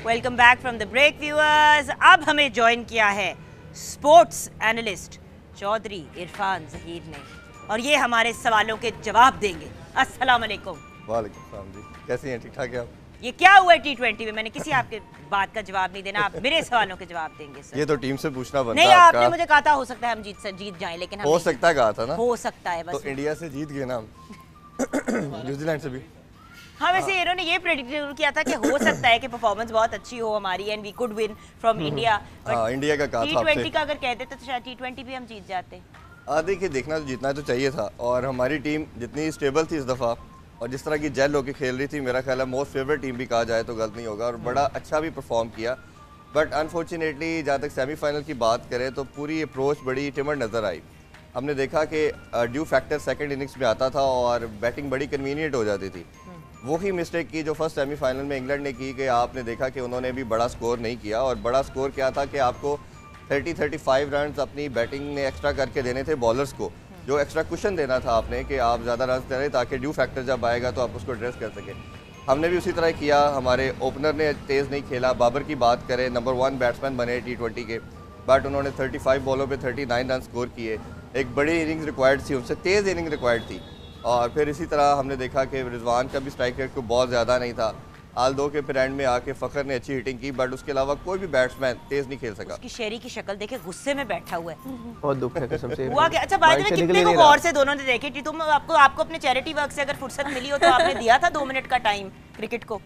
Welcome back from the break viewers. अब हमें join किया है स्पोर्ट्स एनालिस्ट चौधरी इरफान जहीर ने और ये हमारे सवालों के जवाब देंगे। अस्सलाम वालेकुम। वालेकुम सलाम जी, कैसी हैं? ठीक ठाक है आप? ये क्या हुआ T20 में? मैंने किसी आपके बात का जवाब नहीं देना, आप मेरे सवालों के जवाब देंगे सर। ये तो टीम से पूछना बनता नहीं, है आपने मुझे कहा था हो सकता है हम जीत जाएं, लेकिन हम हो सकता है कहा था ना, हो सकता है बस। तो इंडिया से जीत गए ना हम न्यूजीलैंड से भी। हाँ, वैसे इन्होंने ये प्रेडिक्ट जरूर किया था कि हो सकता है कि परफॉर्मेंस बहुत अच्छी हो हमारी and we could win from India. हाँ, इंडिया का कहा था आपसे। T20 का अगर कहते तो शायद T20 भी हम जीत जाते। देखिए, देखना तो जीतना तो चाहिए था और हमारी टीम जितनी स्टेबल थी इस दफ़ा और जिस तरह की जेल होकर खेल रही थी, मेरा ख्याल है मोस्ट फेवरेट टीम भी कहा जाए तो गलत नहीं होगा और बड़ा अच्छा भी परफॉर्म किया। बट अनफॉर्चुनेटली जहाँ तक सेमीफाइनल की बात करें तो पूरी अप्रोच बड़ी टिमर नज़र आई। हमने देखा कि ड्यू फैक्टर सेकंड इनिंग्स में आता था और बैटिंग बड़ी कन्वीनियंट हो जाती थी। वही मिस्टेक की जो फर्स्ट सेमीफाइनल में इंग्लैंड ने की कि आपने देखा कि उन्होंने भी बड़ा स्कोर नहीं किया और बड़ा स्कोर क्या था कि आपको 30-35 रन अपनी बैटिंग ने एक्स्ट्रा करके देने थे बॉलर्स को, जो एक्स्ट्रा कुशन देना था आपने कि आप ज़्यादा रन करें ताकि ड्यू फैक्टर जब आएगा तो आप उसको एड्रेस कर सकें। हमने भी उसी तरह किया। हमारे ओपनर ने तेज़ नहीं खेला। बाबर की बात करें, नंबर 1 बैट्समैन बने T20 के, बट उन्होंने 35 बॉलों पे 39 रन स्कोर किए। एक बड़ी इनिंग्स रिक्वायर्ड थी, उनसे तेज़ इनिंग रिक्वायर्ड थी। और फिर इसी तरह हमने देखा कि रिजवान का भी स्ट्राइक रेट को बहुत ज़्यादा नहीं था। आल दो के फिर एंड में आके फ़खर ने अच्छी हिटिंग की, बट उसके अलावा कोई भी बैट्समैन तेज़ नहीं खेल सका। उसकी शेरी की शक्ल देखे, गुस्से में बैठा हुआ है। बहुत दुख है कसम से। हुआ क्या? अच्छा, बाय द वे कितने को गौर से दोनों ने देखे थी? तुम आपको अपने चैरिटी वर्क से अगर फुर्सत मिली हो तो आपने दिया था 2 मिनट का टाइम क्रिकेट को?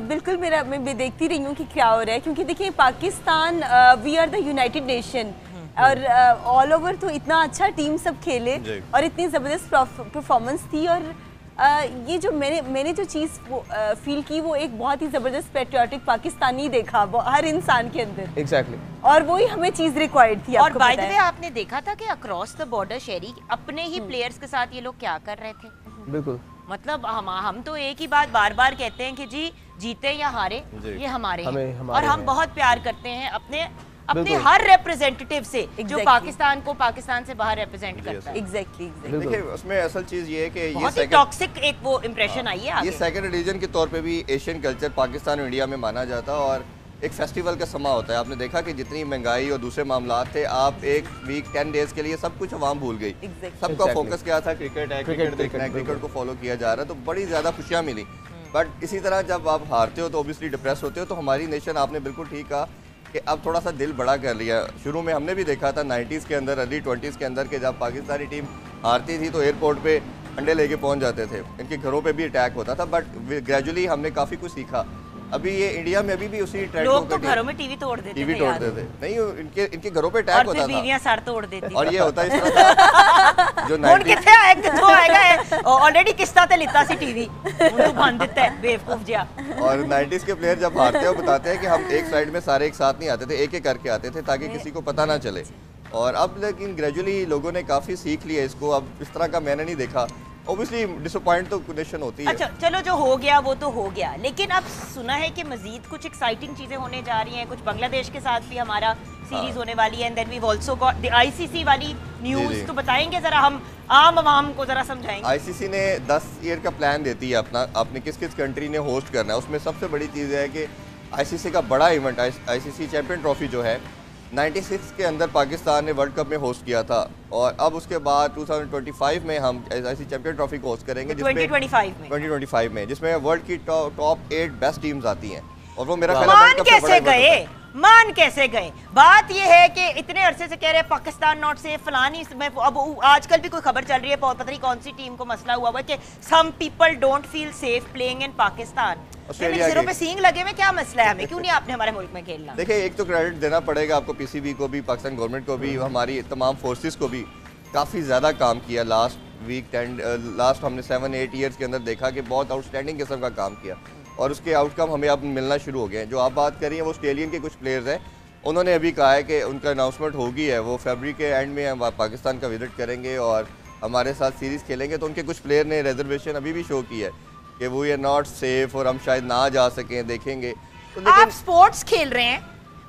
बिल्कुल, मैं देखती रही हूँ कि क्या हो रहा है, क्योंकि देखिए Pakistan we are the United Nation और ऑल ओवर तो इतना अच्छा टीम सब खेले और इतनी ज़बरदस्त परफॉर्मेंस थी। और ये जो मैंने जो चीज़ फील की वो एक बहुत ही ज़बरदस्त पेट्रियाटिक पाकिस्तानी देखा वो हर इंसान के अंदर। एग्जैक्टली। और वही हमें चीज़ रिक्वायर्ड थी। और बाय द वे आपने देखा था कि अक्रॉस द बॉर्डर शेरी अपने ही प्लेयर्स के साथ ये लोग क्या कर रहे थे। बिल्कुल, मतलब हम तो एक ही बात बार बार कहते हैं कि जी जीते या हारे ये हमारे हैं और हम बहुत प्यार करते हैं अपने हर रिप्रेजेंटेटिव से जो पाकिस्तान को पाकिस्तान से बाहर रिप्रेजेंट करता है। एग्जैक्टली। देखिए, उसमें असल चीज़ ये है कि बहुत ही टॉक्सिक एक वो इंप्रेशन आई है आगे। ये सेकंड रिलीजन के तौर पे भी एशियन कल्चर पाकिस्तान और इंडिया में माना जाता है और एक फेस्टिवल का समा होता है। आपने देखा कि जितनी महंगाई और दूसरे मामलात थे, आप एक वीक 10 डेज के लिए सब कुछ आवाम भूल गई। सबका फोकस क्या था? क्रिकेट है, क्रिकेट देखना है, क्रिकेट को फॉलो किया जा रहा है, तो बड़ी ज़्यादा खुशियाँ मिली। बट इसी तरह जब आप हारते हो तो ऑब्वियसली डिप्रेस होते हो। तो हमारी नेशन, आपने बिल्कुल ठीक कहा कि अब थोड़ा सा दिल बड़ा कर लिया। शुरू में हमने भी देखा था 90s के अंदर, अर्ली 20s के अंदर कि जब पाकिस्तानी टीम हारती थी तो एयरपोर्ट पे अंडे लेके पहुंच जाते थे, इनके घरों पे भी अटैक होता था। बट ग्रेजुअली हमने काफ़ी कुछ सीखा। अभी ये इंडिया में अभी भी उसी ट्रेंड लोग तो घरों में टीवी तोड़ देते थे। नहीं, इनके घरों पे अटैक होता था, बीवियां सर तोड़ देती। और ये होता इस तरह था जो 90 ऑलरेडी किस्ता ते लिता सी टीवी उनको बंद देता है बेवकूफ जिया। और 90s के प्लेयर जब हारते हैं वो बताते हैं कि हम एक साइड में सारे एक साथ नहीं आते थे, एक एक करके आते थे ताकि किसी को पता ना चले। और अब लेकिन ग्रेजुअली लोगों ने काफ़ी सीख लिया इसको। अब इस तरह का मैंने नहीं देखा। ऑब्वियसली डिसअपॉइंट तो नेशन होती है। अच्छा, चलो जो हो गया वो तो हो गया, लेकिन अब सुना है कि मजीद कुछ एक्साइटिंग चीजें होने जा रही हैं। कुछ बांग्लादेश के साथ भी हमारा सीरीज होने वाली है and then we have also got the ICC वाली न्यूज़। तो बताएंगे जरा, हम आम आवाम को जरा समझाएंगे। आईसीसी ने 10 ईयर का प्लान देती है अपना, आपने किस किस कंट्री ने होस्ट करना है। उसमें सबसे बड़ी चीज़ है कि आईसीसी का बड़ा इवेंट आईसीसी चैंपियन ट्रॉफी जो है 96 के अंदर पाकिस्तान ने वर्ल्ड कप में होस्ट किया था और अब उसके बाद 2025 में हम आईसीसी चैंपियन ट्रॉफी को होस्ट करेंगे 2025 में, जिसमें वर्ल्ड की टॉप 8 बेस्ट टीम्स आती हैं। और वो मेरा मान कैसे गए? बात ये है कि इतने अरसे से कह रहे हैं पाकिस्तान नॉट सेफ फलानी। अब आजकल भी कोई खबर चल रही है, पता नहीं कौन सी टीम को मसला हुआ है कि some people don't feel safe playing in Pakistan. सिरों पे सींग लगे में क्या मसला है? हमें क्यों नहीं आपने हमारे मुल्क में खेलना? देखिए, एक तो क्रेडिट देना पड़ेगा आपको पीसीबी को भी, पाकिस्तान गवर्नमेंट को भी, हमारी तमाम फोर्सेस को भी। काफ़ी ज़्यादा काम किया लास्ट हमने 7-8 ईयर्स के अंदर देखा कि बहुत आउटस्टैंडिंग किस्म का काम किया और उसके आउटकम हमें अब मिलना शुरू हो गए हैं। जो आप बात कर रही हैं वो ऑस्ट्रेलियन के कुछ प्लेयर्स हैं, उन्होंने अभी कहा है कि उनका अनाउंसमेंट होगी है, वो फरवरी के एंड में हम पाकिस्तान का विजिट करेंगे और हमारे साथ सीरीज़ खेलेंगे। तो उनके कुछ प्लेयर ने रिजर्वेशन अभी भी शो की है कि वो ये नॉट सेफ और हम शायद ना जा सकें, देखेंगे। तो आप स्पोर्ट्स खेल रहे हैं,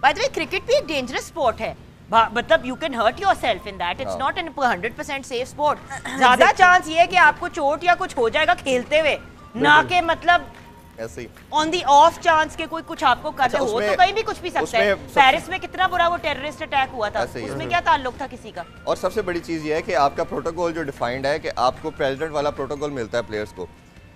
बाय द वे क्रिकेट भी एक डेंजरस स्पोर्ट है। मतलब you can hurt yourself in that, it's not an 100% safe sport. ज्यादा चांस ये है कि आपको चोट या कुछ हो जाएगा खेलते हुए, ना कि मतलब ऐसे ही। ऑन दी ऑफ चांस के कोई कुछ आपको करना अच्छा, हो उसमें- तो कहीं भी कुछ भी सकता है। उसमें पेरिस में कितना बुरा वो टेररिस्ट अटैक हुआ था, ऐसे ही है। उसमें क्या ताल्लुक था किसी का? और सबसे बड़ी चीज़ ये है कि आपका प्रोटोकॉल जो डिफाइंड है कि आपको प्रेसिडेंट वाला प्रोटोकॉल मिलता है प्लेयर्स को।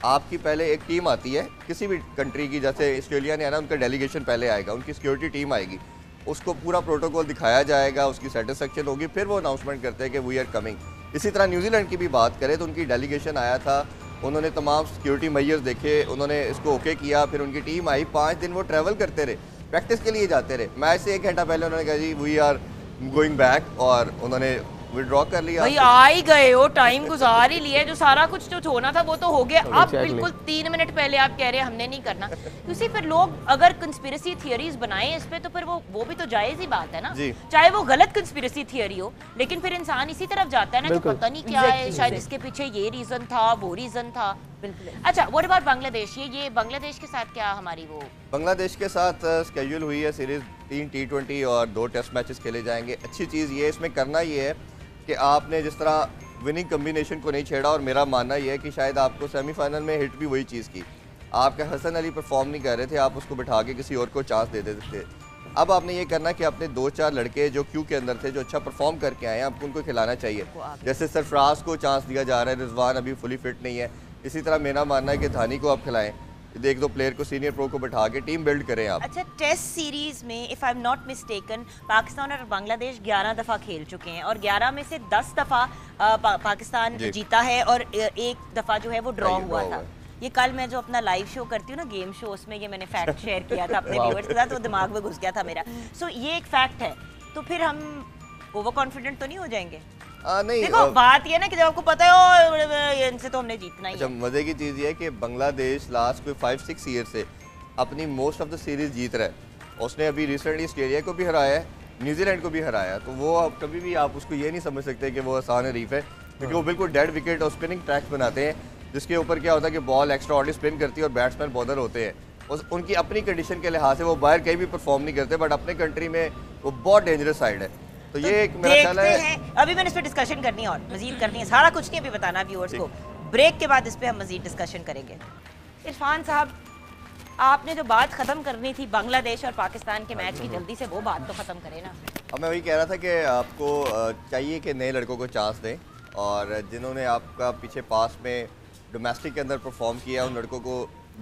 आपकी पहले एक टीम आती है किसी भी कंट्री की, जैसे ऑस्ट्रेलिया ने है ना, उनका डेलीगेशन पहले आएगा, उनकी सिक्योरिटी टीम आएगी, उसको पूरा प्रोटोकॉल दिखाया जाएगा, उसकी सेटिस्फेक्शन होगी, फिर वो अनाउंसमेंट करते हैं कि वी आर कमिंग। इसी तरह न्यूजीलैंड की भी बात करें तो उनकी डेलीगेशन आया था, उन्होंने तमाम सिक्योरिटी मेजर्स देखे, उन्होंने इसको ओके किया, फिर उनकी टीम आई, 5 दिन वो ट्रैवल करते रहे, प्रैक्टिस के लिए जाते रहे। मैच से 1 घंटा पहले उन्होंने कहा जी वी आर गोइंग बैक, और उन्होंने विड्रॉ कर लिया। भाई आ ही गए हो, टाइम गुजार ही लिया, जो सारा कुछ जो होना था वो तो हो गया। अब Exactly. बिल्कुल 3 मिनट पहले आप कह रहे हैं हमने नहीं करना, क्योंकि फिर लोग अगर कंस्पिरेसी थियरीज बनाएं इस पे तो फिर वो भी तो जायज ही बात है ना, जी। चाहे वो गलत कंस्पिरेसी थियरी हो, लेकिन फिर इंसान इसी तरफ जाता है ना कि बिल्कुल। पता नहीं क्या है, Exactly, शायद exactly. इसके पीछे ये रीजन था, वो रीजन था। बिल्कुल। अच्छा, व्हाट अबाउट बांग्लादेश? ये बांग्लादेश के साथ क्या हमारी वो बांग्लादेश के साथ स्केड्यूल हुई है सीरीज, 3 T20 और 2 टेस्ट मैचेस खेले जाएंगे। अच्छी चीज़ ये है, इसमें करना ये है कि आपने जिस तरह विनिंग कम्बिनेशन को नहीं छेड़ा, और मेरा मानना ये है कि शायद आपको सेमीफाइनल में हिट भी वही चीज़ की। आपके हसन अली परफॉर्म नहीं कर रहे थे, आप उसको बिठा के किसी और को चांस दे देते थे। अब आपने ये करना कि अपने 2-4 लड़के जो क्यू के अंदर थे, जो अच्छा परफॉर्म करके आए हैं, आपको उनको खिलाना चाहिए। जैसे सरफराज को चांस दिया जा रहा है, रिजवान अभी फुली फिट नहीं है। इसी तरह मेरा मानना है कि धानी को आप खिलाएं, 1-2 प्लेयर को, सीनियर प्रो को बिठा के टीम बिल्ड करें आप। अच्छा, टेस्ट सीरीज में if I am not mistaken Pakistan और बांग्लादेश 11 दफ़ा खेल चुके हैं, और 11 में से 10 दफ़ा पाकिस्तान जी। जीता है और 1 दफ़ा जो है वो ड्रॉ draw हुआ हुआ था। है। ये कल मैं जो अपना लाइव शो करती हूँ ना, गेम शो, उसमें ये मैंने फैक्ट शेयर किया था अपने व्यूअर्स के साथ, तो दिमाग में घुस गया था मेरा। सो ये एक फैक्ट है, तो फिर हम ओवर कॉन्फिडेंट तो नहीं हो जाएंगे? नहीं, देखो बात ये ना कि जब आपको पता है ओ, इनसे तो हमने जीतना ही अच्छा, है। मज़े की चीज़ ये है कि बांग्लादेश लास्ट कोई 5-6 ईयर से अपनी मोस्ट ऑफ द सीरीज जीत रहा है। उसने अभी रिसेंटली ऑस्ट्रेलिया को भी हराया है, न्यूजीलैंड को भी हराया, तो वो अब कभी भी आप उसको ये नहीं समझ सकते कि वो आसान हरीफ है, क्योंकि वो बिल्कुल डेड विकेट और स्पिनिंग ट्रैक्स बनाते हैं, जिसके ऊपर क्या होता है कि बॉल एक्स्ट्रा ऑर्डिनरी स्पिन करती है और बैट्समैन बॉलर होते हैं। उनकी अपनी कंडीशन के लिहाज से वो बाहर कहीं भी परफॉर्म नहीं करते, बट अपने कंट्री में वो बहुत डेंजरस साइड है। तो ये एक मेरा ख्याल देखते है। हैं, अभी मैंने इस पे डिस्कशन करनी है और मजीद करनी है, सारा कुछ नहीं अभी बताना व्यूअर्स को, ब्रेक के बाद इस पे हम मजीद डिस्कशन करेंगे। इरफान साहब, आपने जो बात खत्म करनी थी बांग्लादेश और पाकिस्तान के मैच की, जल्दी से वो बात तो खत्म करें ना। अब मैं वही कह रहा था कि आपको चाहिए कि नए लड़कों को चांस दें, और जिन्होंने आपका पीछे पास में डोमेस्टिक के अंदर परफॉर्म किया, उन लड़कों को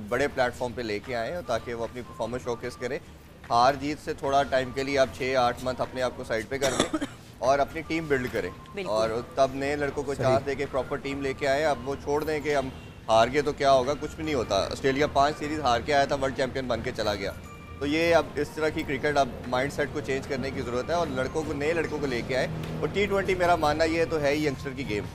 बड़े प्लेटफॉर्म पे लेके आएँ ताकि वो अपनी परफॉर्मेंस शोकेस करें। हार जीत से थोड़ा टाइम के लिए आप 6-8 मंथ अपने आप को साइड पे कर दें और अपनी टीम बिल्ड करें, और तब नए लड़कों को चांस दे के प्रॉपर टीम लेके आए। अब वो छोड़ दें कि हम हार गए तो क्या होगा, कुछ भी नहीं होता। ऑस्ट्रेलिया 5 सीरीज़ हार के आया था, वर्ल्ड चैंपियन बन के चला गया। तो ये अब इस तरह की क्रिकेट, अब माइंडसेट को चेंज करने की ज़रूरत है, और लड़कों को, नए लड़कों को लेके आए। और T20 मेरा मानना ये तो है ही यंगस्टर की गेम।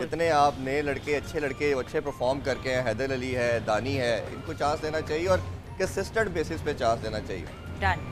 इतने आप नए लड़के, अच्छे परफॉर्म करके हैं, हैदर अली है, दानी है, इनको चांस देना चाहिए और कंसिस्टेंट बेसिस पे चांस देना चाहिए। डन।